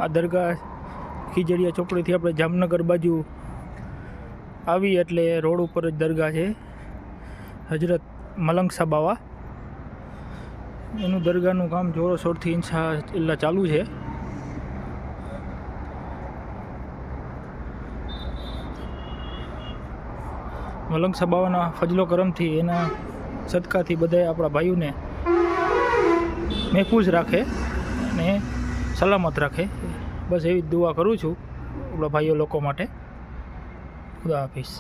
આ દરગાહ ખીજડીયા ચોકડીથી આપણે જામનગર બાજુ આવી એટલે રોડ ઉપર જ દરગાહ છે હજરત મલંગ શાહ બાવા. એનું દરગાહનું કામ જોરશોરથી ઇન્શાઅલ્લાહ ચાલુ છે. મલંગ શાહ બાવાના ફજલો કરમથી એના સદકાથી બધાય આપણા ભાઈઓને મહેફૂઝ રાખે અને સલામત રાખે. બસ એવી જ દુઆ કરું છું આપણા ભાઈઓ લોકો માટે. ખુદા હાફિઝ.